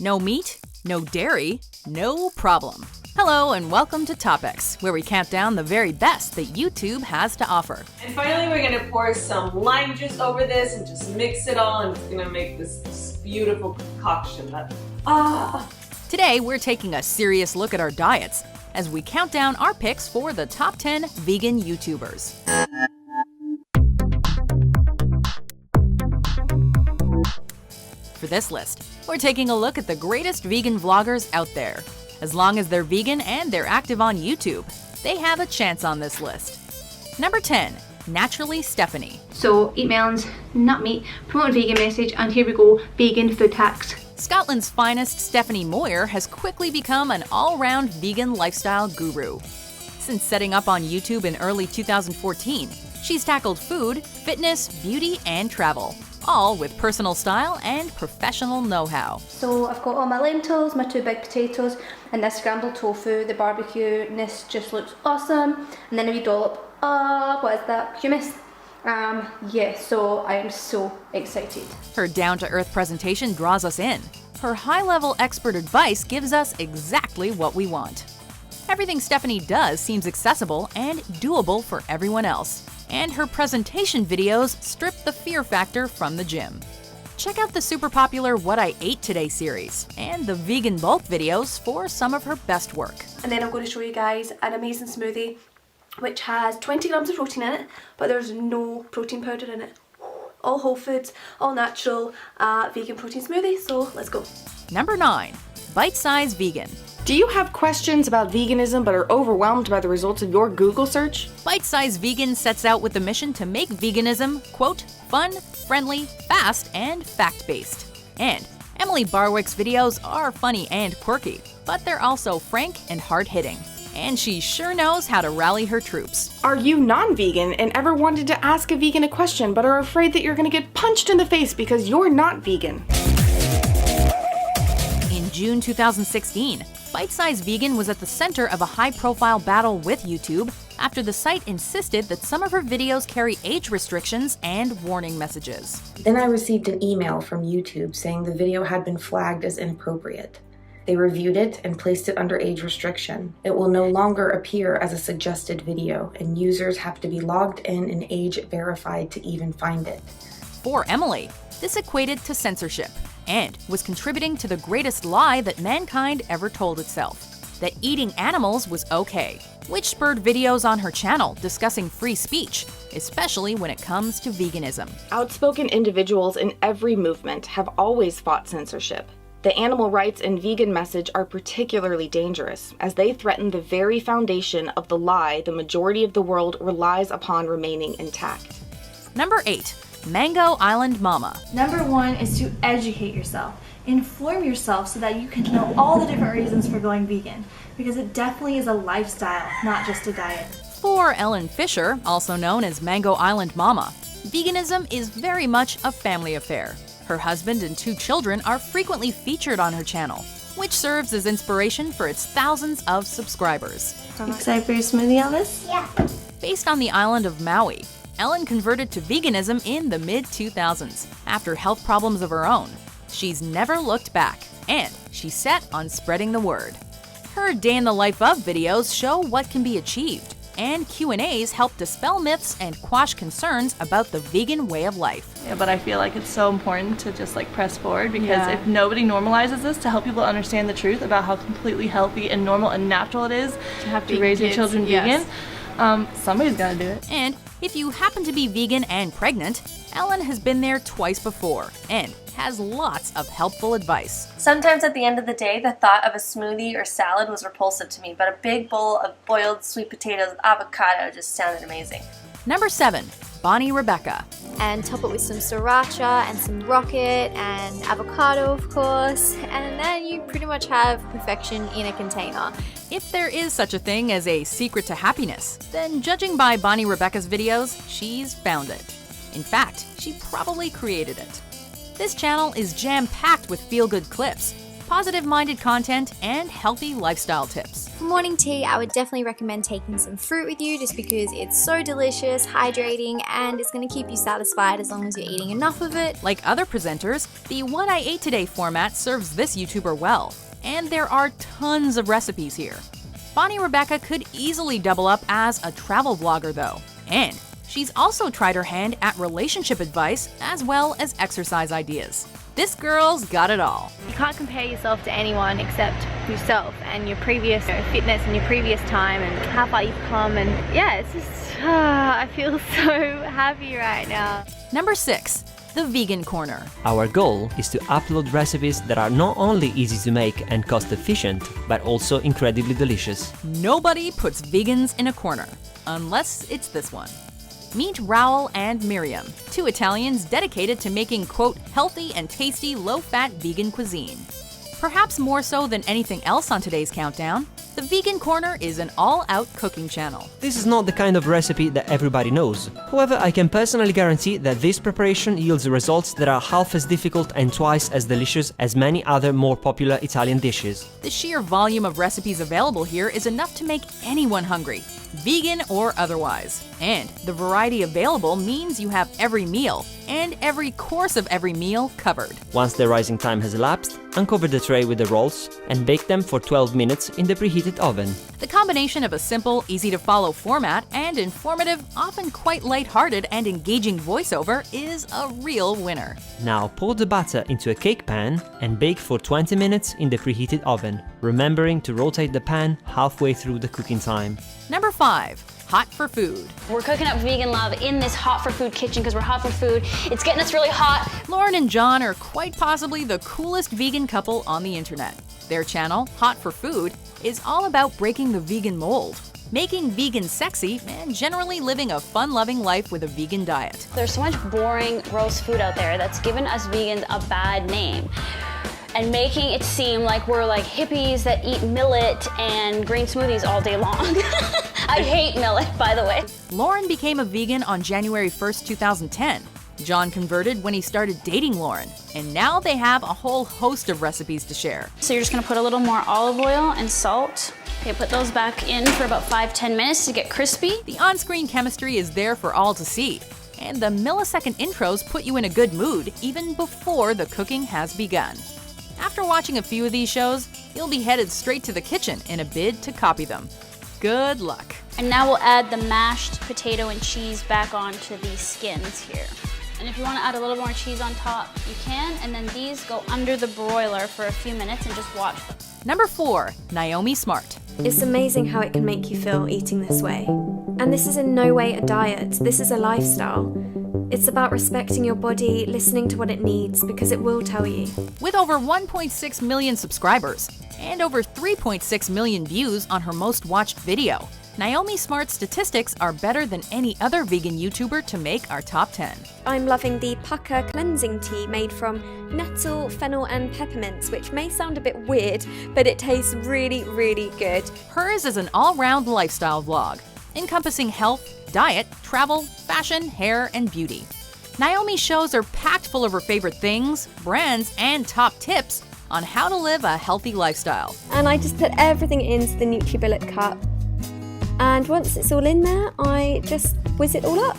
No meat? No dairy? No problem. Hello and welcome to Topics, where we count down the very best that YouTube has to offer. And finally, we're gonna pour some lime juice over this and just mix it all, and it's gonna make this beautiful concoction Today, we're taking a serious look at our diets as we count down our picks for the top 10 vegan YouTubers. For this list, we're taking a look at the greatest vegan vloggers out there. As long as they're vegan and they're active on YouTube, they have a chance on this list. Number 10, NaturallyStefanie. So, eat melons, nut meat, promote a vegan message, and here we go, vegan food hacks. Scotland's finest Stephanie Moyer has quickly become an all-round vegan lifestyle guru. Since setting up on YouTube in early 2014, she's tackled food, fitness, beauty, and travel, all with personal style and professional know-how. So I've got all my lentils, my 2 big potatoes, and this scrambled tofu. The barbecue-ness just looks awesome. And then a wee dollop of, what is that, hummus? So I am so excited. Her down-to-earth presentation draws us in. Her high-level expert advice gives us exactly what we want. Everything Stephanie does seems accessible and doable for everyone else. And her presentation videos strip the fear factor from the gym. Check out the super popular What I Ate Today series and the vegan bulk videos for some of her best work. And then I'm going to show you guys an amazing smoothie which has 20 grams of protein in it, but there's no protein powder in it. All whole foods, all natural, vegan protein smoothie, so let's go. Number 9, Bite Size Vegan. Do you have questions about veganism but are overwhelmed by the results of your Google search? Bite Size Vegan sets out with the mission to make veganism, quote, fun, friendly, fast, and fact-based. And Emily Barwick's videos are funny and quirky, but they're also frank and hard-hitting. And she sure knows how to rally her troops. Are you non-vegan and ever wanted to ask a vegan a question but are afraid that you're going to get punched in the face because you're not vegan? In June 2016, Bite Size Vegan was at the center of a high-profile battle with YouTube after the site insisted that some of her videos carry age restrictions and warning messages. Then I received an email from YouTube saying the video had been flagged as inappropriate. They reviewed it and placed it under age restriction. It will no longer appear as a suggested video, and users have to be logged in and age verified to even find it. For Emily, this equated to censorship and was contributing to the greatest lie that mankind ever told itself, that eating animals was okay, which spurred videos on her channel discussing free speech, especially when it comes to veganism. Outspoken individuals in every movement have always fought censorship. The animal rights and vegan message are particularly dangerous, as they threaten the very foundation of the lie the majority of the world relies upon remaining intact. Number 8, Mango Island Mama. Number 1 is to educate yourself. Inform yourself so that you can know all the different reasons for going vegan, because it definitely is a lifestyle, not just a diet. For Ellen Fisher, also known as Mango Island Mama, veganism is very much a family affair. Her husband and 2 children are frequently featured on her channel, which serves as inspiration for its thousands of subscribers. Excited for your smoothie, Elvis? Yeah. Based on the island of Maui, Ellen converted to veganism in the mid-2000s after health problems of her own. She's never looked back, and she's set on spreading the word. Her day in the life of videos show what can be achieved, and Q&As help dispel myths and quash concerns about the vegan way of life. Yeah, but I feel like it's so important to just press forward, because if nobody normalizes this to help people understand the truth about how completely healthy and normal and natural it is to raise your children vegan, somebody's gotta do it. And if you happen to be vegan and pregnant, Ellen has been there twice before and has lots of helpful advice. Sometimes at the end of the day, the thought of a smoothie or salad was repulsive to me, but a big bowl of boiled sweet potatoes with avocado just sounded amazing. Number 7, Bonnyrebecca. And top it with some sriracha and some rocket and avocado, of course, and then you pretty much have perfection in a container. If there is such a thing as a secret to happiness, then judging by Bonnyrebecca's videos, she's found it. In fact, she probably created it. This channel is jam-packed with feel-good clips, positive-minded content, and healthy lifestyle tips. For morning tea, I would definitely recommend taking some fruit with you just because it's so delicious, hydrating, and it's going to keep you satisfied as long as you're eating enough of it. Like other presenters, the What I Ate Today format serves this YouTuber well, and there are tons of recipes here. Bonnyrebecca could easily double up as a travel vlogger though, and she's also tried her hand at relationship advice as well as exercise ideas. This girl's got it all. You can't compare yourself to anyone except yourself and your previous fitness and your previous time and how far you've come, and yeah, it's just, I feel so happy right now. Number 6. The Vegan Corner. Our goal is to upload recipes that are not only easy to make and cost efficient, but also incredibly delicious. Nobody puts vegans in a corner, unless it's this one. Meet Raoul and Miriam, 2 Italians dedicated to making, quote, healthy and tasty low-fat vegan cuisine. Perhaps more so than anything else on today's countdown, the Vegan Corner is an all-out cooking channel. This is not the kind of recipe that everybody knows. However, I can personally guarantee that this preparation yields results that are half as difficult and twice as delicious as many other more popular Italian dishes. The sheer volume of recipes available here is enough to make anyone hungry, vegan or otherwise. And the variety available means you have every meal and every course of every meal covered. Once the rising time has elapsed, uncover the tray with the rolls and bake them for 12 minutes in the preheated oven. The combination of a simple, easy-to-follow format and informative, often quite lighthearted and engaging voiceover is a real winner. Now pour the batter into a cake pan and bake for 20 minutes in the preheated oven, remembering to rotate the pan halfway through the cooking time. Number 5. Hot for food. We're cooking up vegan love in this hot for food kitchen because we're hot for food. It's getting us really hot. Lauren and John are quite possibly the coolest vegan couple on the internet. Their channel, Hot for Food, is all about breaking the vegan mold, making vegan sexy, and generally living a fun-loving life with a vegan diet. There's so much boring, gross food out there that's given us vegans a bad name and making it seem like we're like hippies that eat millet and green smoothies all day long. I hate millet, by the way. Lauren became a vegan on January 1st, 2010. John converted when he started dating Lauren, and now they have a whole host of recipes to share. So you're just gonna put a little more olive oil and salt. Okay, put those back in for about 5-10 minutes to get crispy. The on-screen chemistry is there for all to see, and the millisecond intros put you in a good mood even before the cooking has begun. After watching a few of these shows, you'll be headed straight to the kitchen in a bid to copy them. Good luck. And now we'll add the mashed potato and cheese back onto these skins here. And if you want to add a little more cheese on top, you can, and then these go under the broiler for a few minutes and just watch them. Number 4. Niomi Smart. It's amazing how it can make you feel eating this way. And this is in no way a diet, this is a lifestyle. It's about respecting your body, listening to what it needs, because it will tell you. With over 1.6 million subscribers and over 3.6 million views on her most watched video, Niomi Smart's statistics are better than any other vegan YouTuber to make our top 10. I'm loving the pucker cleansing tea made from nettle, fennel and peppermints, which may sound a bit weird, but it tastes really, really good. Hers is an all-round lifestyle vlog, encompassing health, diet, travel, fashion, hair, and beauty. Niomi's shows are packed full of her favorite things, brands, and top tips on how to live a healthy lifestyle. And I just put everything into the NutriBullet cup. And once it's all in there, I just whiz it all up.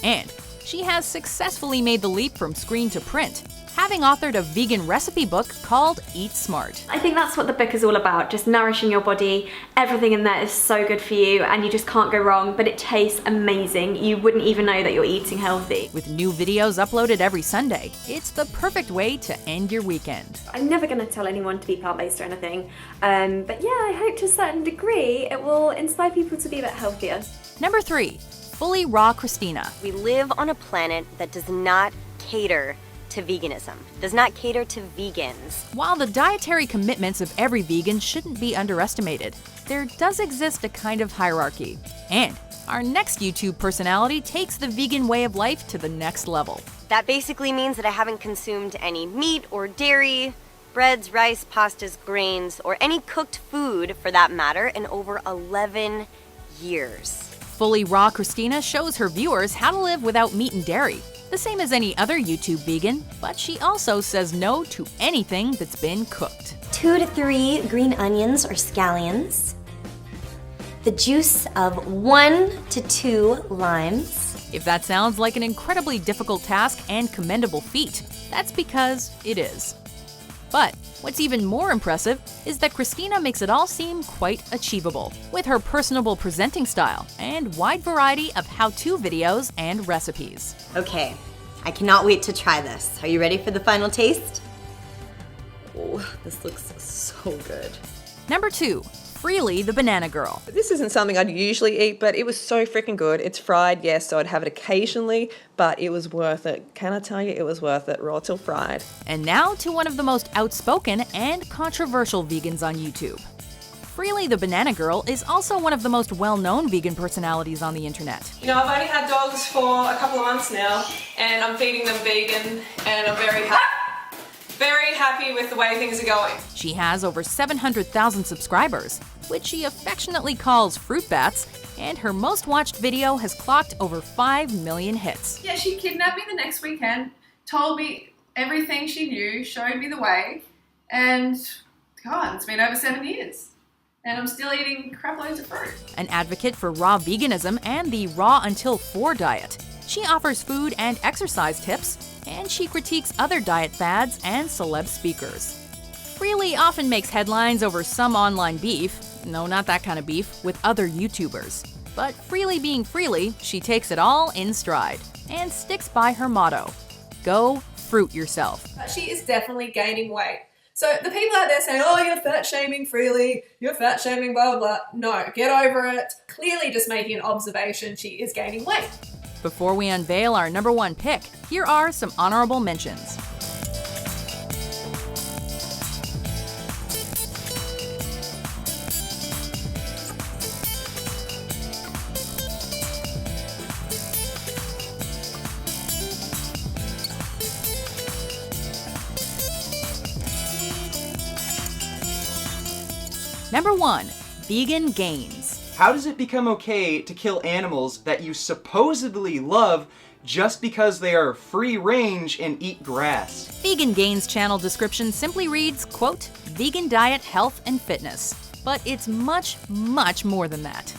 And she has successfully made the leap from screen to print, having authored a vegan recipe book called Eat Smart. I think that's what the book is all about, just nourishing your body. Everything in there is so good for you and you just can't go wrong, but it tastes amazing. You wouldn't even know that you're eating healthy. With new videos uploaded every Sunday, it's the perfect way to end your weekend. I'm never going to tell anyone to be plant-based or anything, but yeah, I hope to a certain degree it will inspire people to be a bit healthier. Number 3. FullyRawKristina. We live on a planet that does not cater to veganism, does not cater to vegans. While the dietary commitments of every vegan shouldn't be underestimated, there does exist a kind of hierarchy. And our next YouTube personality takes the vegan way of life to the next level. That basically means that I haven't consumed any meat or dairy, breads, rice, pastas, grains, or any cooked food for that matter in over 11 years. FullyRawKristina shows her viewers how to live without meat and dairy, the same as any other YouTube vegan, but she also says no to anything that's been cooked. 2 to 3 green onions or scallions, the juice of 1 to 2 limes. If that sounds like an incredibly difficult task and commendable feat, that's because it is. But what's even more impressive is that Kristina makes it all seem quite achievable, with her personable presenting style and wide variety of how-to videos and recipes. Okay, I cannot wait to try this. Are you ready for the final taste? Oh, this looks so good. Number 2. Freelee the Banana Girl. This isn't something I'd usually eat, but it was so freaking good. It's fried, yes, so I'd have it occasionally, but it was worth it. Can I tell you, it was worth it, raw till fried. And now to one of the most outspoken and controversial vegans on YouTube. Freelee the Banana Girl is also one of the most well-known vegan personalities on the internet. You know, I've only had dogs for a couple of months now, and I'm feeding them vegan, and I'm very happy with the way things are going. She has over 700,000 subscribers, which she affectionately calls fruit bats, and her most watched video has clocked over 5 million hits. Yeah, she kidnapped me the next weekend, told me everything she knew, showed me the way, and God, it's been over 7 years. And I'm still eating crap loads of fruit. An advocate for raw veganism and the raw until 4 diet, she offers food and exercise tips, and she critiques other diet fads and celeb speakers. Freelee often makes headlines over some online beef, no, not that kind of beef, with other YouTubers. But Freelee being Freelee, she takes it all in stride and sticks by her motto, go fruit yourself. She is definitely gaining weight. So the people out there saying, oh, you're fat shaming Freelee, you're fat shaming blah, blah, blah. No, get over it. Clearly just making an observation, she is gaining weight. Before we unveil our number 1 pick, here are some honorable mentions. Number 1. VeganGains. How does it become okay to kill animals that you supposedly love just because they are free range and eat grass? VeganGains channel description simply reads, quote, vegan diet, health, and fitness. But it's much, much more than that.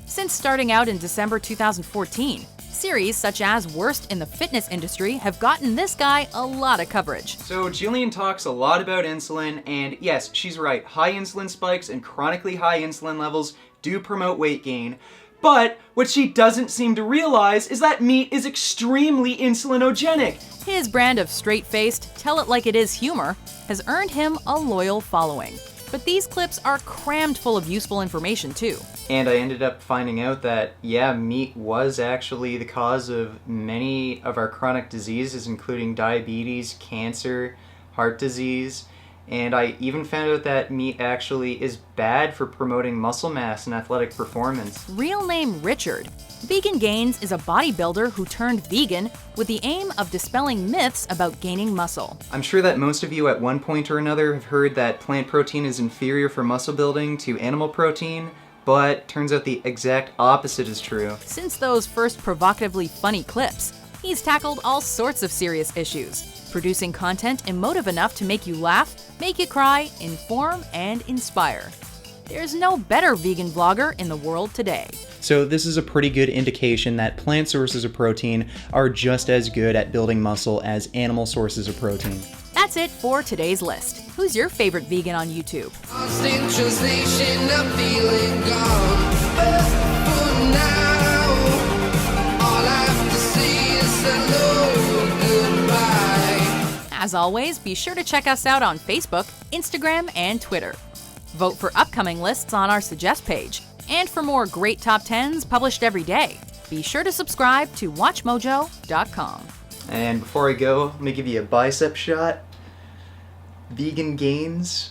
Since starting out in December 2014, series such as Worst in the Fitness Industry have gotten this guy a lot of coverage. So Jillian talks a lot about insulin, and yes, she's right, high insulin spikes and chronically high insulin levels do promote weight gain. But what she doesn't seem to realize is that meat is extremely insulinogenic. His brand of straight-faced, tell-it-like-it-is humor has earned him a loyal following. But these clips are crammed full of useful information too. And I ended up finding out that, yeah, meat was actually the cause of many of our chronic diseases, including diabetes, cancer, heart disease. And I even found out that meat actually is bad for promoting muscle mass and athletic performance. Real name Richard. VeganGains is a bodybuilder who turned vegan with the aim of dispelling myths about gaining muscle. I'm sure that most of you at one point or another have heard that plant protein is inferior for muscle building to animal protein, but turns out the exact opposite is true. Since those first provocatively funny clips, he's tackled all sorts of serious issues, producing content emotive enough to make you laugh, make you cry, inform, and inspire. There's no better vegan vlogger in the world today. So this is a pretty good indication that plant sources of protein are just as good at building muscle as animal sources of protein. That's it for today's list. Who's your favorite vegan on YouTube? As always, be sure to check us out on Facebook, Instagram, and Twitter. Vote for upcoming lists on our Suggest page. And for more great top 10s published every day, be sure to subscribe to WatchMojo.com. And before I go, let me give you a bicep shot. VeganGains.